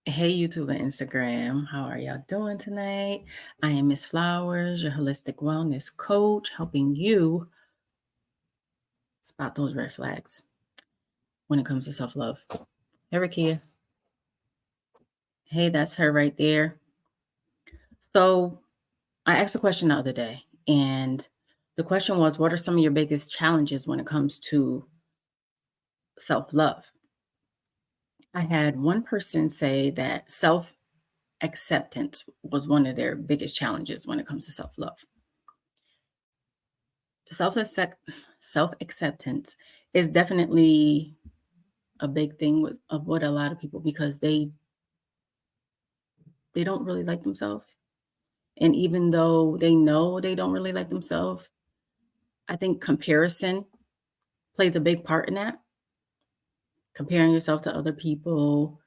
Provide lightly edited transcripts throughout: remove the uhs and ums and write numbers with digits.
Hey, YouTube and Instagram. How are y'all doing tonight? I am Miss Flowers, your holistic wellness coach, helping you spot those red flags when it comes to self love. Hey, Rakia. Hey, that's her right there. So, I asked a question the other day, and the question was, what are some of your biggest challenges when it comes to self love? I had one person say that self acceptance was one of their biggest challenges when it comes to self love. self self acceptance is definitely a big thing with a lot of people because they don't really like themselves, and even though they know they don't really like themselves, I think comparison plays a big part in that. Comparing yourself to other people,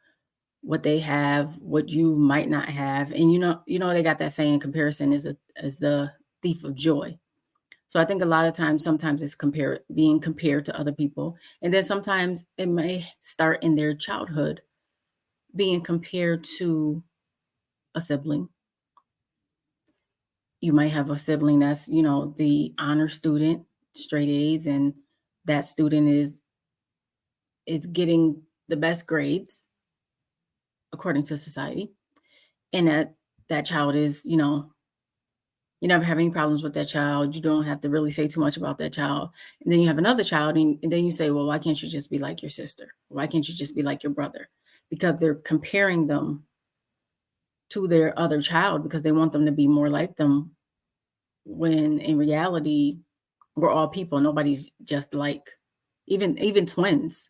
what they have, what you might not have, and they got that saying, comparison is the thief of joy. So I think a lot of times, sometimes it's being compared to other people. And then sometimes it may start in their childhood, being compared to a sibling. You might have a sibling that's, the honor student, straight A's, and that student is getting the best grades according to society. And that child is, you never have any problems with that child. You don't have to really say too much about that child. And then you have another child, and then you say, well, why can't you just be like your sister? Why can't you just be like your brother? Because they're comparing them to their other child because they want them to be more like them, when in reality, we're all people. Nobody's just like, even twins.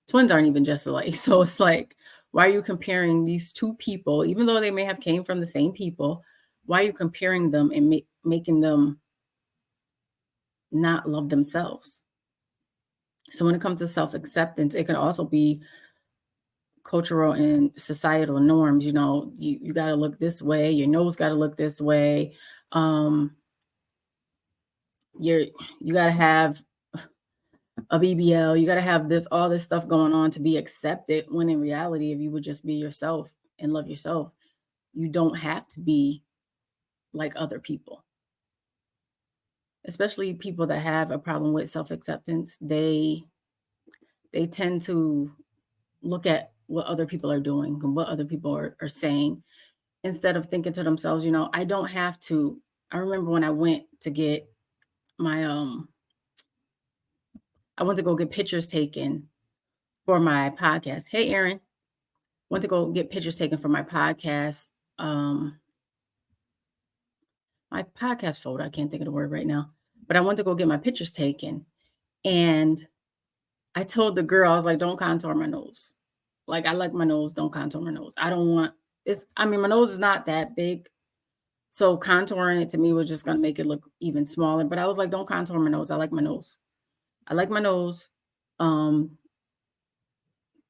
Twins aren't even just alike. So it's like, why are you comparing these two people, even though they may have came from the same people? Why are you comparing them and making them not love themselves? So when it comes to self-acceptance, it can also be cultural and societal norms. You got to look this way, your nose got to look this way. You got to have a BBL, you got to have all this stuff going on to be accepted, when in reality, if you would just be yourself and love yourself, you don't have to be like other people. Especially people that have a problem with self-acceptance, they tend to look at what other people are doing and what other people are saying, instead of thinking to themselves, I don't have to. I remember when my I went to go get pictures taken for my podcast. Hey, Aaron. Went to go get pictures taken for um my podcast photo. I can't think of the word right now, but I went to go get my pictures taken, and I told the girl, I was like, don't contour my nose. Like, I like my nose, don't contour my nose. I don't want my nose is not that big. So contouring it to me was just gonna make it look even smaller. But I was like, don't contour my nose. I like my nose. I like my nose. Um,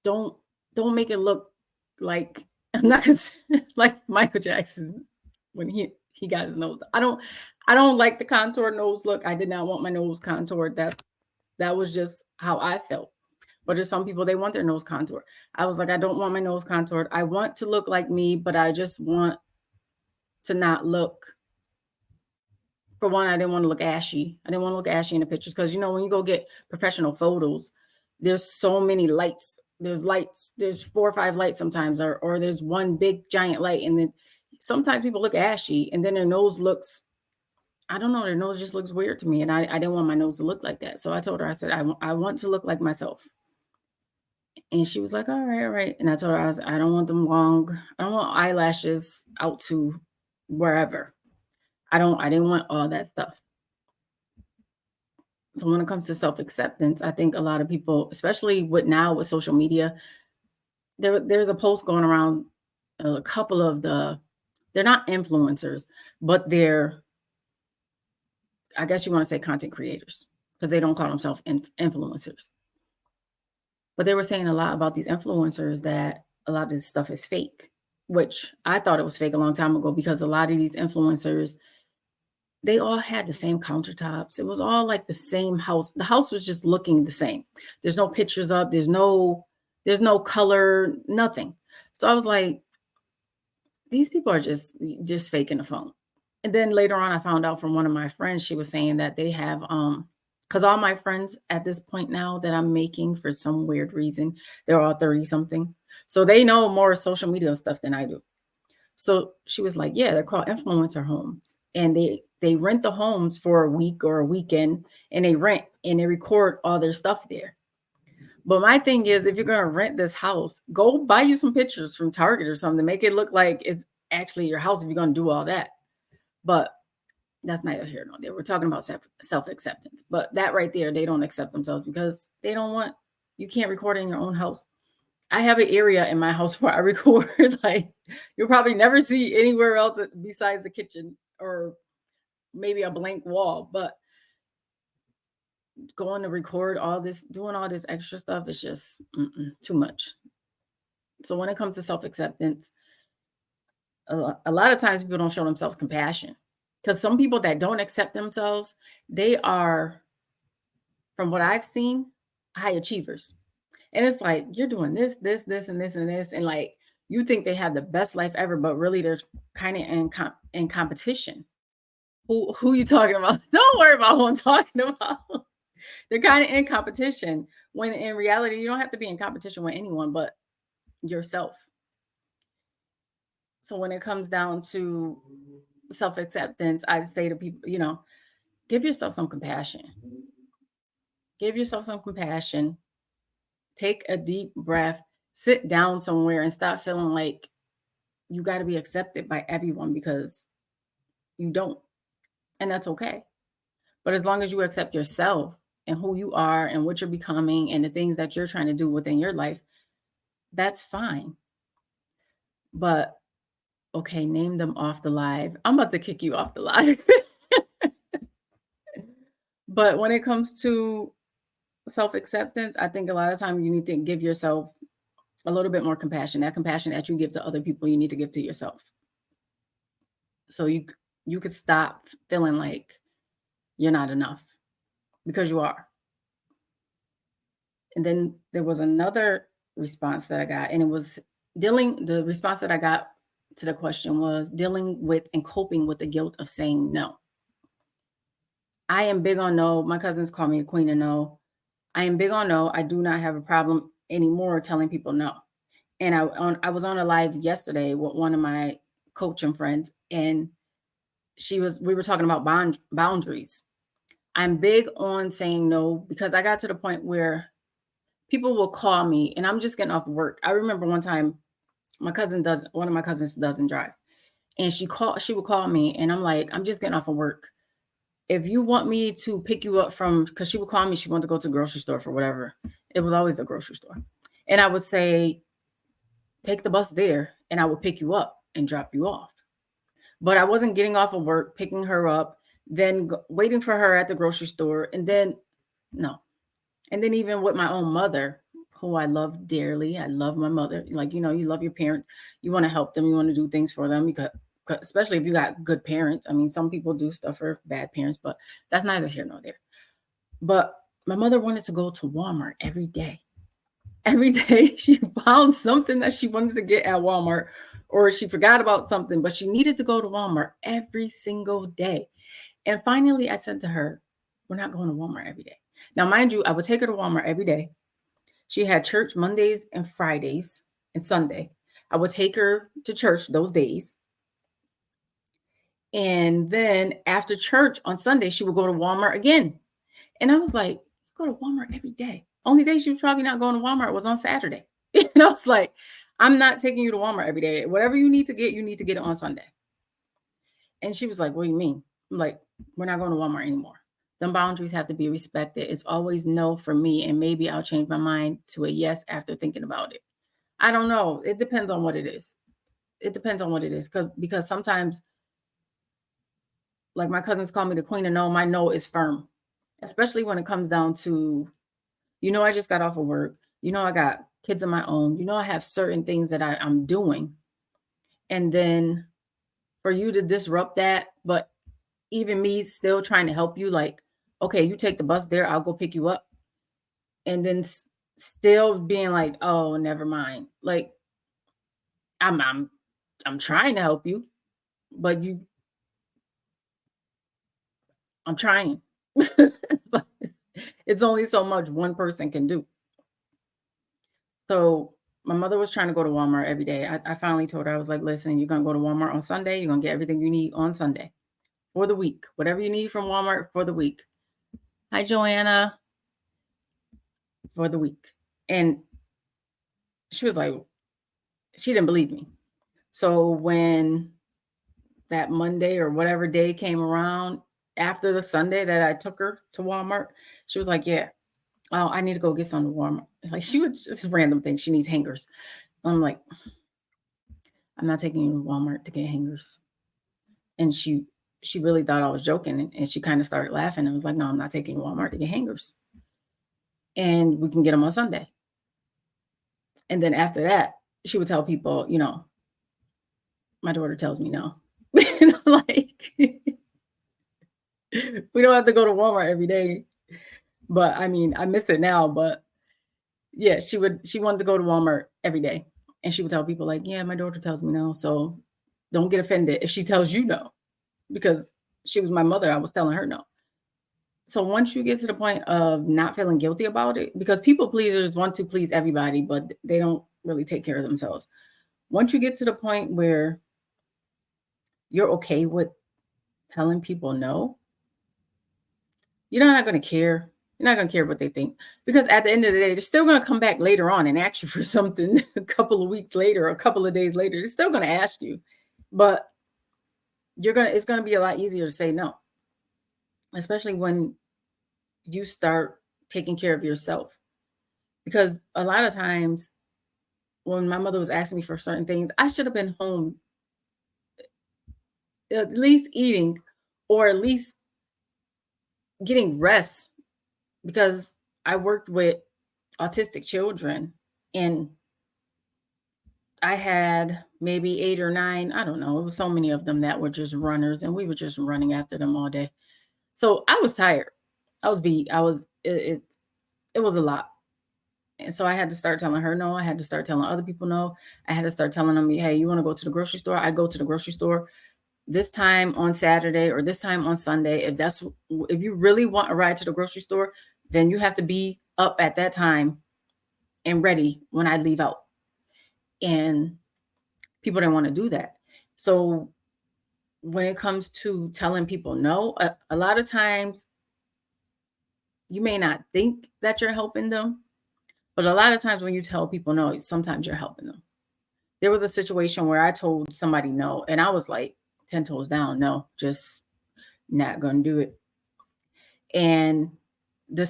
don't don't make it look like I'm not gonna like Michael Jackson when he got his nose. I don't like the contour nose look. I did not want my nose contoured. That was just how I felt. But there's some people, they want their nose contoured. I was like, I don't want my nose contoured. I want to look like me, but I just want to not look. For one, I didn't want to look ashy. I didn't want to look ashy in the pictures because, when you go get professional photos, there's so many lights. There's lights. There's 4 or 5 lights sometimes, or there's one big giant light, and then sometimes people look ashy, and then their nose looks. I don't know. Their nose just looks weird to me, and I didn't want my nose to look like that. So I told her, I said, I want to look like myself. And she was like, all right, all right. And I told her, I don't want them long. I don't want eyelashes out to wherever. I didn't want all that stuff. So when it comes to self-acceptance, I think a lot of people, especially with social media, there's a post going around, a couple of they're not influencers, but they're, I guess you want to say, content creators, because they don't call themselves influencers. But they were saying a lot about these influencers, that a lot of this stuff is fake, which I thought it was fake a long time ago, because a lot of these influencers, they all had the same countertops. It was all like the same house. The house was just looking the same. There's no pictures up. There's no color, nothing. So I was like, these people are just faking the phone. And then later on, I found out from one of my friends, she was saying that they have because all my friends at this point now that I'm making for some weird reason, they're all 30 something. So they know more social media stuff than I do. So she was like, yeah, they're called influencer homes. And they rent the homes for a week or a weekend, and they rent and they record all their stuff there. But my thing is, if you're gonna rent this house, go buy you some pictures from Target or something, make it look like it's actually your house if you're gonna do all that. But that's neither here nor there. We're talking about self-acceptance. But that right there, they don't accept themselves because they don't want you can't record in your own house. I have an area in my house where I record, like you'll probably never see anywhere else besides the kitchen or maybe a blank wall. But going to record all this, doing all this extra stuff is just too much. So when it comes to self-acceptance, a lot of times people don't show themselves compassion because some people that don't accept themselves, they are, from what I've seen, high achievers. And it's like you're doing this, and this, and this, and like you think they have the best life ever, but really they're kind of in competition. Who you talking about? Don't worry about who I'm talking about. They're kind of in competition when in reality you don't have to be in competition with anyone but yourself. So when it comes down to self-acceptance, I say to people, give yourself some compassion. Give yourself some compassion. Take a deep breath, sit down somewhere and stop feeling like you got to be accepted by everyone because you don't. And that's okay. But as long as you accept yourself and who you are and what you're becoming and the things that you're trying to do within your life, that's fine. But okay, name them off the live. I'm about to kick you off the live. But when it comes to self-acceptance, I think a lot of times you need to give yourself a little bit more compassion. That compassion that you give to other people, you need to give to yourself. So you could stop feeling like you're not enough because you are. And then there was another response that I got, and it was the response that I got to the question was dealing with and coping with the guilt of saying no. I am big on no. My cousins call me the queen of no. I am big on no. I do not have a problem anymore telling people no. And I was on a live yesterday with one of my coaching friends, and we were talking about boundaries. I'm big on saying no because I got to the point where people will call me and I'm just getting off work. I remember one time one of my cousins doesn't drive. And she would call me and I'm like, I'm just getting off of work. If you want me to pick you up because she would call me, she wanted to go to the grocery store for whatever. It was always a grocery store. And I would say, take the bus there and I would pick you up and drop you off. But I wasn't getting off of work, picking her up, then waiting for her at the grocery store. And then, no. And then even with my own mother, who I love dearly, I love my mother. Like, you love your parents. You want to help them. You want to do things for them because especially if you got good parents. I mean, some people do stuff for bad parents, but that's neither here nor there. But my mother wanted to go to Walmart every day. Every day she found something that she wanted to get at Walmart, or she forgot about something, but she needed to go to Walmart every single day. And finally, I said to her, we're not going to Walmart every day. Now, mind you, I would take her to Walmart every day. She had church Mondays and Fridays and Sunday. I would take her to church those days. And then after church on Sunday, she would go to Walmart again. And I was like, go to Walmart every day. Only day she was probably not going to Walmart was on Saturday. And I was like, I'm not taking you to Walmart every day. Whatever you need to get it on Sunday. And she was like, what do you mean? I'm like, we're not going to Walmart anymore. Them boundaries have to be respected. It's always no for me. And maybe I'll change my mind to a yes after thinking about it. I don't know. It depends on what it is. It depends on what it is. Because sometimes, like my cousins call me the queen of no, my no is firm. Especially when it comes down to, I just got off of work. I got kids of my own. I have certain things that I'm doing. And then for you to disrupt that, but even me still trying to help you, like, okay, you take the bus there, I'll go pick you up. And then still being like, oh, never mind. Like, I'm trying to help you, but I'm trying. But it's only so much one person can do. So my mother was trying to go to Walmart every day. I finally told her, I was like, listen, you're gonna go to Walmart on Sunday, you're gonna get everything you need on Sunday for the week. Whatever you need from Walmart for the week. Hi, Joanna, for the week. And she was like, she didn't believe me. So when that Monday or whatever day came around after the Sunday that I took her to Walmart, she was like, yeah, oh, I need to go get some to Walmart. Like she would just random things. She needs hangers. I'm like, I'm not taking you to Walmart to get hangers. And she really thought I was joking. And she kind of started laughing and was like, no, I'm not taking you to Walmart to get hangers. And we can get them on Sunday. And then after that, she would tell people, my daughter tells me no. And I'm like, we don't have to go to Walmart every day. But I mean, I miss it now. But yeah, she wanted to go to Walmart every day. And she would tell people, like, yeah, my daughter tells me no. So don't get offended if she tells you no. Because she was my mother, I was telling her no. So once you get to the point of not feeling guilty about it, because people pleasers want to please everybody, but they don't really take care of themselves. Once you get to the point where you're okay with telling people no, you're not going to care. You're not going to care what they think, because at the end of the day, they're still going to come back later on and ask you for something a couple of weeks later, or a couple of days later. They're still going to ask you, but it's going to be a lot easier to say no, especially when you start taking care of yourself. Because a lot of times when my mother was asking me for certain things, I should have been home at least eating, or at least getting rest, because I worked with autistic children and I had maybe 8 or 9, I don't know, it was so many of them that were just runners, and we were just running after them all day. So I was tired. I was beat. It was a lot. And so I had to start telling her no. I had to start telling other people no. I had to start telling them, hey, you want to go to the grocery store? I go to the grocery store this time on Saturday or this time on Sunday. If you really want a ride to the grocery store, then you have to be up at that time and ready when I leave out. And people didn't want to do that. So when it comes to telling people no, a lot of times you may not think that you're helping them, but a lot of times when you tell people no, sometimes you're helping them. There was a situation where I told somebody no, and I was like 10 toes down, no, just not going to do it. And the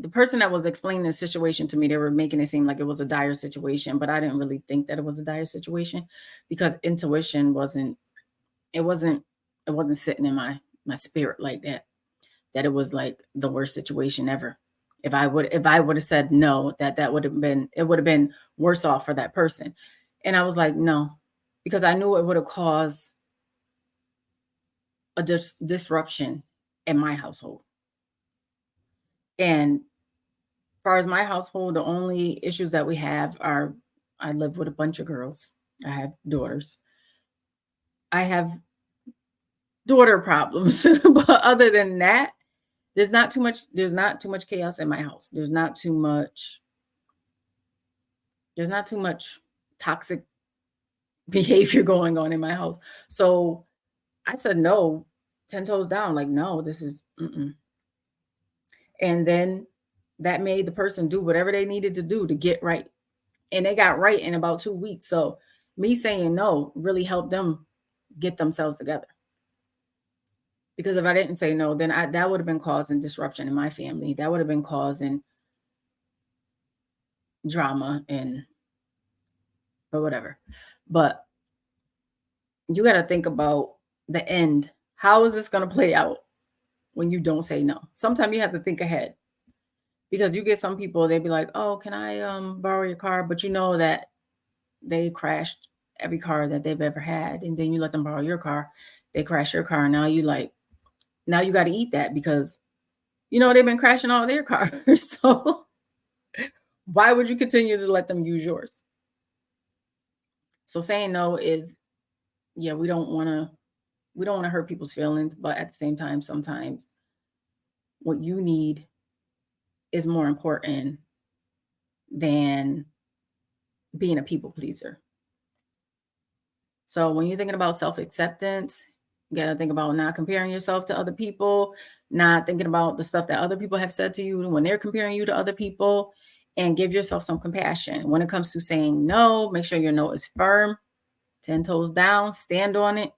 person that was explaining the situation to me, they were making it seem like it was a dire situation, but I didn't really think that it was a dire situation, because intuition wasn't it wasn't it wasn't sitting in my spirit like that it was like the worst situation ever. If I would have said no, that would have been worse off for that person. And I was like, no, because I knew it would have caused a disruption in my household. And as far as my household, the only issues that we have are, I live with a bunch of girls. I have daughters. I have daughter problems. But other than that, there's not too much chaos in my house. There's not too much toxic behavior going on in my house. So I said no, 10 toes down, like, no, this is mm-mm. And then that made the person do whatever they needed to do to get right. And they got right in about 2 weeks. So me saying no really helped them get themselves together. Because if I didn't say no, then that would have been causing disruption in my family. That would have been causing drama or whatever. But you got to think about the end. How is this going to play out when you don't say no? Sometimes you have to think ahead, because you get some people, they'd be like, oh, can I borrow your car? But you know that they crashed every car that they've ever had. And then you let them borrow your car. They crash your car. And now you got to eat that, because, they've been crashing all their cars. So why would you continue to let them use yours? So saying no is, yeah, we don't want to hurt people's feelings, but at the same time, sometimes what you need is more important than being a people pleaser. So when you're thinking about self-acceptance, you got to think about not comparing yourself to other people, not thinking about the stuff that other people have said to you when they're comparing you to other people, and give yourself some compassion. When it comes to saying no, make sure your no is firm, 10 toes down, stand on it.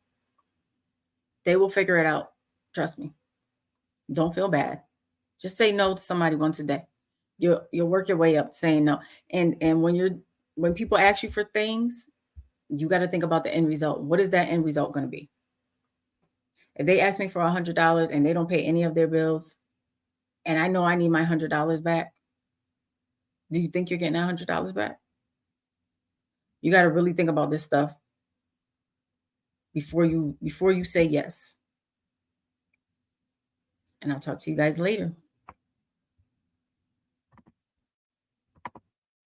They will figure it out. Trust me. Don't feel bad. Just say no to somebody once a day. You'll work your way up saying no. And when people ask you for things, you got to think about the end result. What is that end result going to be? If they ask me for $100 and they don't pay any of their bills, and I know I need my $100 back, do you think you're getting $100 back? You got to really think about this stuff before you say yes. And I'll talk to you guys later.